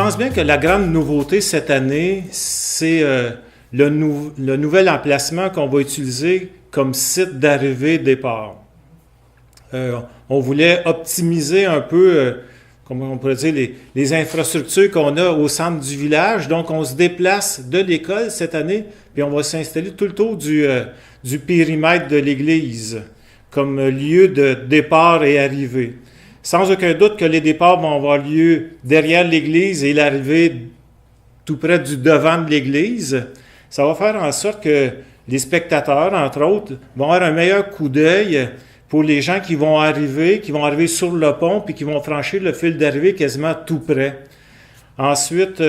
pense bien que la grande nouveauté cette année, c'est le nouvel emplacement qu'on va utiliser comme site d'arrivée-départ. On voulait optimiser un peu, comment on pourrait dire, les infrastructures qu'on a au centre du village. Donc, on se déplace de l'école cette année, puis on va s'installer tout le tour du périmètre de l'église comme lieu de départ et arrivée. Sans aucun doute que les départs vont avoir lieu derrière l'église et l'arrivée tout près du devant de l'église. Ça va faire en sorte que les spectateurs, entre autres, vont avoir un meilleur coup d'œil pour les gens qui vont arriver sur le pont puis qui vont franchir le fil d'arrivée quasiment tout près. Ensuite,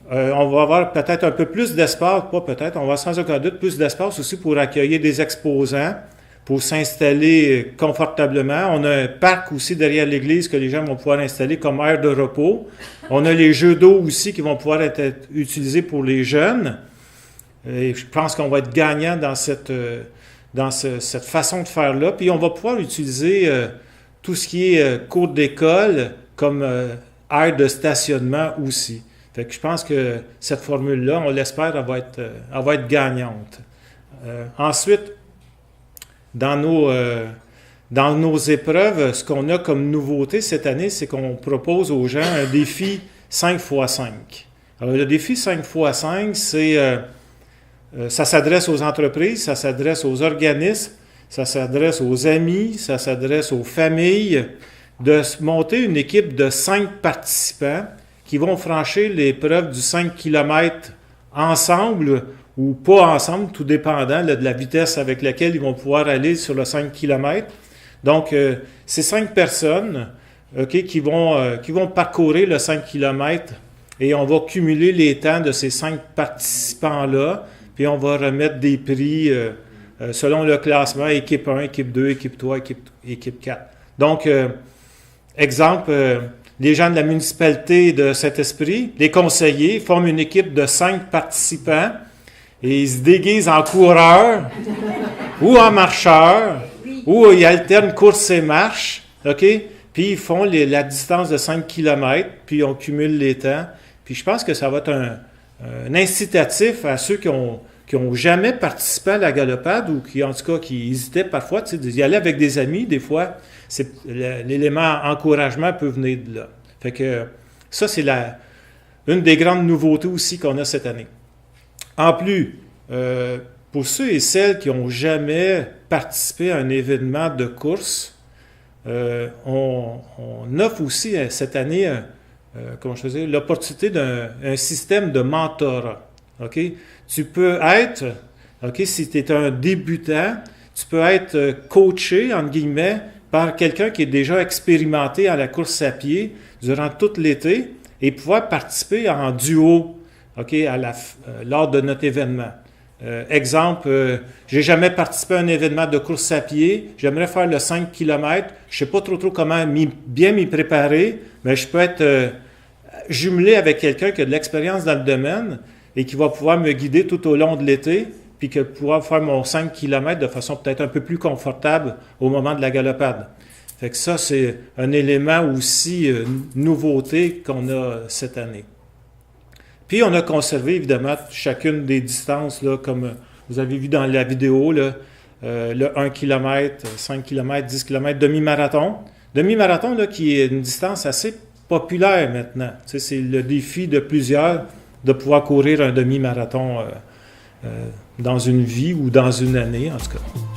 on va avoir peut-être un peu plus d'espace, pas peut-être, on va sans aucun doute plus d'espace aussi pour accueillir des exposants, pour s'installer confortablement. On a un parc aussi derrière l'église que les gens vont pouvoir installer comme aire de repos. On a les jeux d'eau aussi qui vont pouvoir être utilisés pour les jeunes. Et je pense qu'on va être gagnant dans cette façon de faire-là. Puis on va pouvoir utiliser tout ce qui est cours d'école comme aire de stationnement aussi. Fait que je pense que cette formule-là, on l'espère, elle va être gagnante. Ensuite, dans nos épreuves, ce qu'on a comme nouveauté cette année, c'est qu'on propose aux gens un défi 5x5. Alors, le défi 5x5, ça s'adresse aux entreprises, ça s'adresse aux organismes, ça s'adresse aux amis, ça s'adresse aux familles, de monter une équipe de 5 participants qui vont franchir l'épreuve du 5 km ensemble ou pas ensemble, tout dépendant de la vitesse avec laquelle ils vont pouvoir aller sur le 5 km. Donc, ces 5 personnes qui vont parcourir le 5 km et on va cumuler les temps de ces 5 participants-là, puis on va remettre des prix selon le classement, équipe 1, équipe 2, équipe 3, équipe 4. Donc, exemple, les gens de la municipalité de Saint-Esprit, les conseillers, forment une équipe de 5 participants et ils se déguisent en coureurs ou en marcheurs, ou ils alternent course et marche, OK? Puis ils font la distance de 5 km, puis on cumule les temps. Puis je pense que ça va être un incitatif à ceux qui ont jamais participé à la galopade ou qui, en tout cas, qui hésitaient parfois, tu sais, d'y aller avec des amis, des fois, l'élément encouragement peut venir de là. Fait que ça, c'est une des grandes nouveautés aussi qu'on a cette année. En plus, pour ceux et celles qui n'ont jamais participé à un événement de course, on offre aussi cette année, l'opportunité d'un système de mentorat. Okay? Tu peux être, si tu es un débutant, tu peux être coaché, entre guillemets, par quelqu'un qui est déjà expérimenté à la course à pied durant tout l'été et pouvoir participer en duo lors de notre événement. Exemple, j'ai jamais participé à un événement de course à pied, j'aimerais faire le 5 km, je sais pas trop comment bien m'y préparer, mais je peux être jumelé avec quelqu'un qui a de l'expérience dans le domaine et qui va pouvoir me guider tout au long de l'été, puis que pouvoir faire mon 5 km de façon peut-être un peu plus confortable au moment de la galopade. Fait que ça, c'est un élément aussi nouveauté qu'on a cette année. Puis on a conservé évidemment chacune des distances, là, comme vous avez vu dans la vidéo, là, le 1 km, 5 km, 10 km, demi-marathon. Demi-marathon là, qui est une distance assez populaire maintenant. Tu sais, c'est le défi de plusieurs de pouvoir courir un demi-marathon dans une vie ou dans une année, en tout cas.